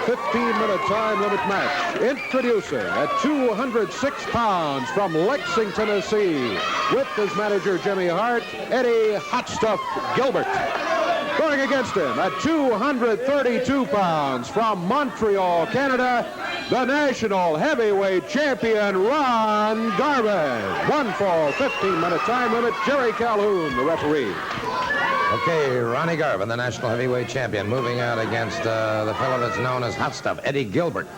15-minute time limit match. Introducing at 206 pounds from Lexington, Tennessee, with his manager Jimmy Hart, Eddie Hot Stuff Gilbert. Going against him at 232 pounds from Montreal, Canada, the national heavyweight champion, Ron Garvin. One fall, 15-minute time limit. Jerry Calhoun, the referee. Okay, Ronnie Garvin, the national heavyweight champion, moving out against the fellow that's known as Hot Stuff, Eddie Gilbert.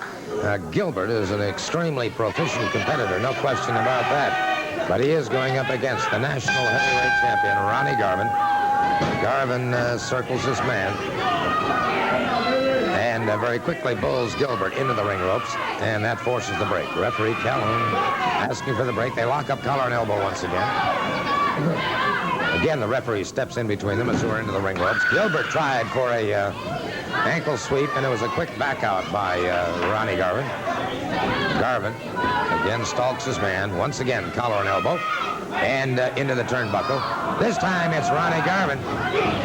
Gilbert is an extremely proficient competitor, no question about that. But he is going up against the national heavyweight champion, Ronnie Garvin. Garvin circles this man and very quickly bowls Gilbert into the ring ropes, and that forces the break. Referee Calhoun asking for the break. They lock up collar and elbow once again. Again, the referee steps in between them as they were into the ring ropes. Gilbert tried for a ankle sweep, and it was a quick back out by Ronnie Garvin. Garvin again stalks his man. Once again, collar and elbow, and into the turnbuckle. This time it's Ronnie Garvin.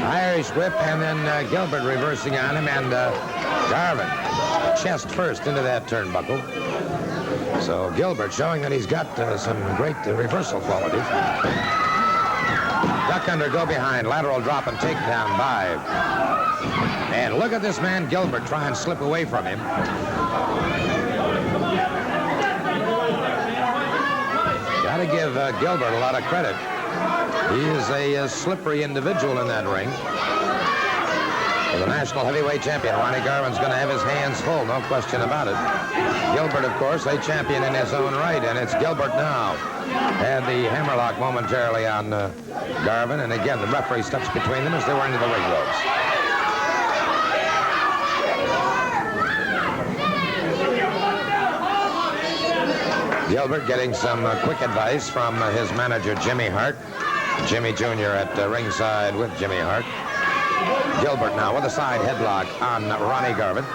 Irish whip, and then Gilbert reversing on him, and Garvin chest first into that turnbuckle. So Gilbert showing that he's got some great reversal qualities. Duck under, go behind, lateral drop and takedown by. And look at this man Gilbert try and slip away from him. Got to give Gilbert a lot of credit. He is a slippery individual in that ring. For the national heavyweight champion, Ronnie Garvin's going to have his hands full, no question about it. Gilbert, of course, a champion in his own right, and it's Gilbert now. Had the hammerlock momentarily on Garvin, and again, the referee steps between them as they were into the ring ropes. Gilbert getting some quick advice from his manager, Jimmy Hart. Jimmy Jr. at ringside with Jimmy Hart. Gilbert now with a side headlock on Ronnie Garvin.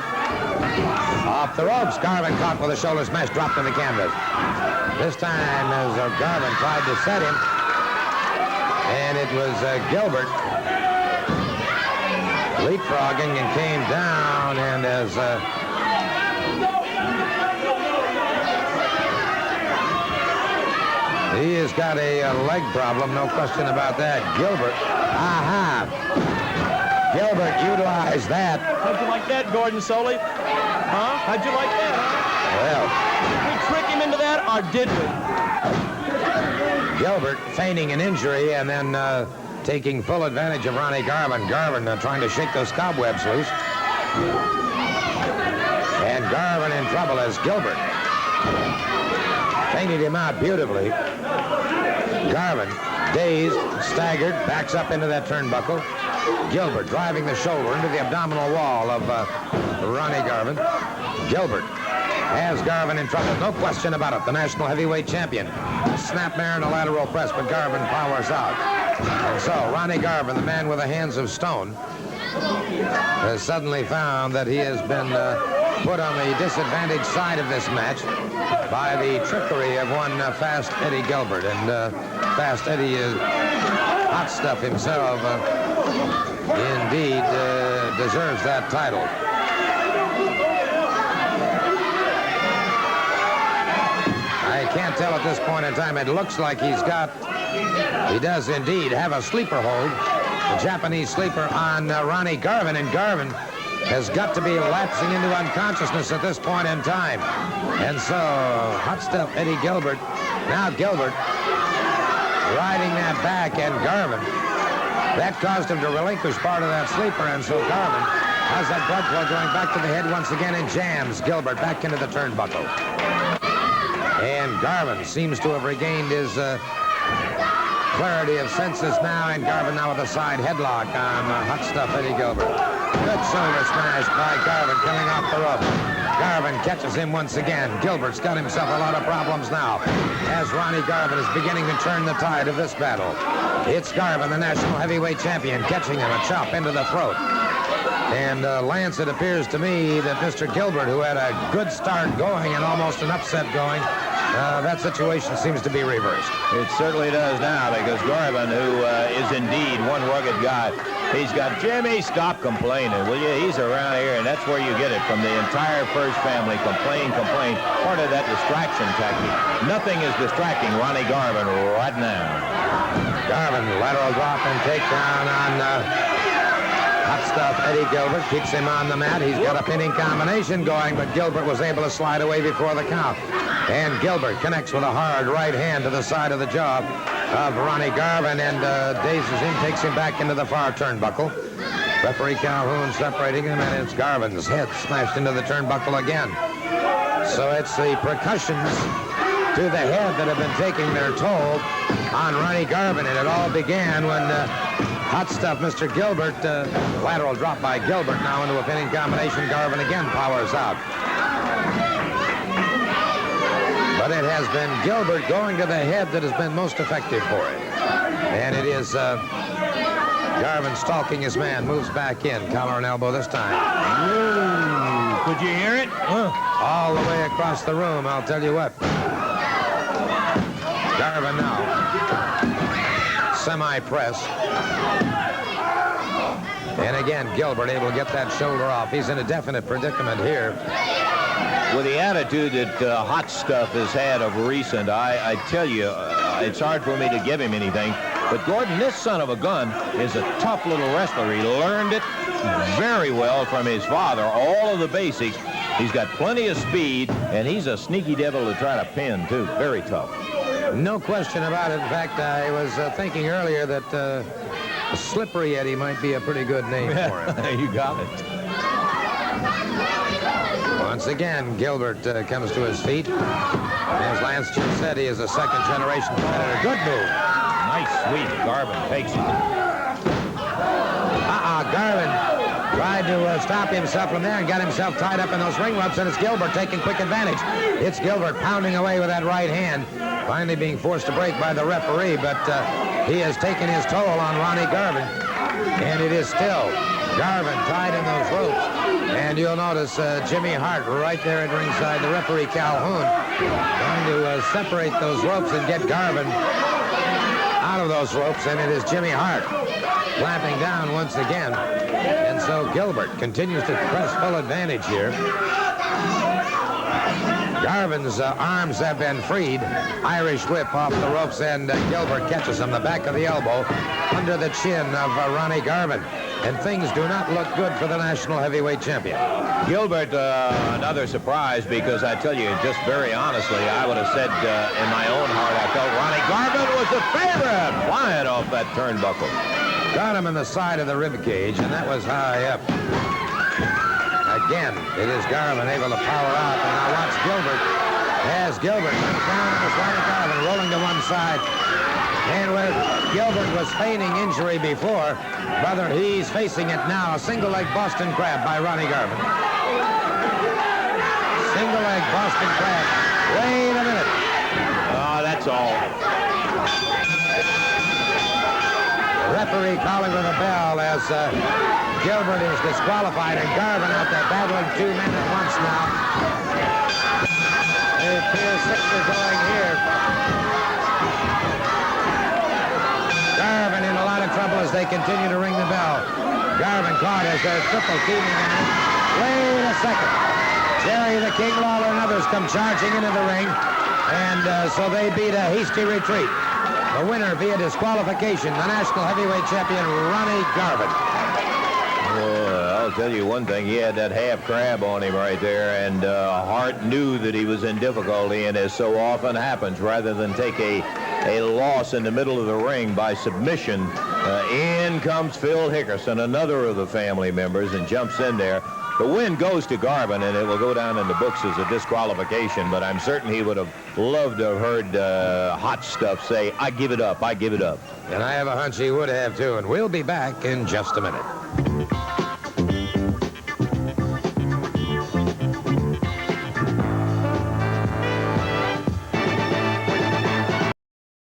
Off the ropes, Garvin caught with a shoulder smash, dropped on the canvas. This time as Garvin tried to set him, and it was Gilbert leapfrogging and came down, and as he has got a leg problem, no question about that. Gilbert, Gilbert utilized that. How'd you like that, Gordon Soley? Huh? How'd you like that, huh? Well, did we trick him into that, or did we? Gilbert feigning an injury and then taking full advantage of Ronnie Garvin. Garvin trying to shake those cobwebs loose. And Garvin in trouble as Gilbert feinted him out beautifully. Garvin, dazed, staggered, backs up into that turnbuckle. Gilbert driving the shoulder into the abdominal wall of Ronnie Garvin. Gilbert has Garvin in trouble, no question about it. The national heavyweight champion. Snapmare and a lateral press, but Garvin powers out. And so Ronnie Garvin, the man with the hands of stone, has suddenly found that he has been put on the disadvantaged side of this match by the trickery of one Fast Eddie Gilbert. And Fast Eddie is Hot Stuff himself. Indeed deserves that title. I can't tell at this point in time. It looks like he does indeed have a sleeper hold, a Japanese sleeper on Ronnie Garvin, and Garvin has got to be lapsing into unconsciousness at this point in time. And so Hot Stuff Eddie Gilbert, now Gilbert riding that back, and Garvin, that caused him to relinquish part of that sleeper, and so Garvin has that blood flow going back to the head once again and jams Gilbert back into the turnbuckle. And Garvin seems to have regained his clarity of senses now, and Garvin now with a side headlock on Hot Stuff Eddie Gilbert. Good shoulder smash by Garvin, coming off the rope. Garvin catches him once again. Gilbert's got himself a lot of problems now, as Ronnie Garvin is beginning to turn the tide of this battle. It's Garvin, the national heavyweight champion, catching him a chop into the throat. And Lance, it appears to me that Mr. Gilbert, who had a good start going and almost an upset going, that situation seems to be reversed. It certainly does now, because Garvin, who is indeed one rugged guy, he's got, Jimmy, stop complaining, will you? He's around here, and that's where you get it from. The entire first family complain. Part of that distraction tactic. Nothing is distracting Ronnie Garvin right now. Garvin, lateral drop and takedown on hot stuff. Eddie Gilbert keeps him on the mat. He's got a pinning combination going, but Gilbert was able to slide away before the count. And Gilbert connects with a hard right hand to the side of the jaw of Ronnie Garvin and dazes him, takes him back into the far turnbuckle. Referee Calhoun separating him, and it's Garvin's head smashed into the turnbuckle again. So it's the percussions to the head that have been taking their toll on Ronnie Garvin, and it all began when hot stuff Mr. Gilbert, lateral drop by Gilbert now into a pinning combination. Garvin again powers out. But it has been Gilbert going to the head that has been most effective for him. And it is Garvin stalking his man, moves back in, collar and elbow this time. Ooh, could you hear it? All the way across the room, I'll tell you what. Garvin now, semi-press. And again, Gilbert able to get that shoulder off. He's in a definite predicament here. With the attitude that Hot Stuff has had of recent, I tell you, it's hard for me to give him anything. But Gordon, this son of a gun is a tough little wrestler. He learned it very well from his father, all of the basics. He's got plenty of speed, and he's a sneaky devil to try to pin, too. Very tough. No question about it. In fact, I was thinking earlier that Slippery Eddie might be a pretty good name for him. You got it. Once again, Gilbert comes to his feet. As Lance just said, he is a second-generation competitor. Good move. Nice sweep. Garvin takes it. Garvin tried to stop himself from there and got himself tied up in those ring ropes, and it's Gilbert taking quick advantage. It's Gilbert pounding away with that right hand, finally being forced to break by the referee, but he has taken his toll on Ronnie Garvin, and it is still Garvin tied in those ropes. And you'll notice Jimmy Hart right there at ringside, the referee Calhoun, going to separate those ropes and get Garvin out of those ropes, and it is Jimmy Hart clamping down once again. And so Gilbert continues to press full advantage here. Garvin's arms have been freed. Irish whip off the ropes, and Gilbert catches him the back of the elbow under the chin of Ronnie Garvin. And things do not look good for the national heavyweight champion. Gilbert, another surprise, because I tell you, just very honestly, I would have said in my own heart, I felt Ronnie Garvin was the favorite, flying off that turnbuckle. Got him in the side of the rib cage, and that was high up. Again, it is Garvin able to power out, and now watch Gilbert. As Gilbert comes down, and it's Ronnie Garvin rolling to one side. And where Gilbert was feigning injury before, brother, he's facing it now. A single-leg Boston Crab by Ronnie Garvin. Single-leg Boston Crab. Wait a minute. That's all. The referee calling with a bell as Gilbert is disqualified, and Garvin out there battling two men at once now. It appears six are going here. Garvin in a lot of trouble as they continue to ring the bell. Garvin caught as they're triple teaming on him. Wait a second. Jerry the King Lawler and others come charging into the ring, and so they beat a hasty retreat. The winner via disqualification, the national heavyweight champion, Ronnie Garvin. Well, I'll tell you one thing. He had that half crab on him right there, and Hart knew that he was in difficulty, and as so often happens, rather than take a loss in the middle of the ring by submission, in comes Phil Hickerson, another of the family members, and jumps in there. The win goes to Garvin, and it will go down in the books as a disqualification, but I'm certain he would have loved to have heard Hot Stuff say, "I give it up, I give it up." And I have a hunch he would have, too, and we'll be back in just a minute.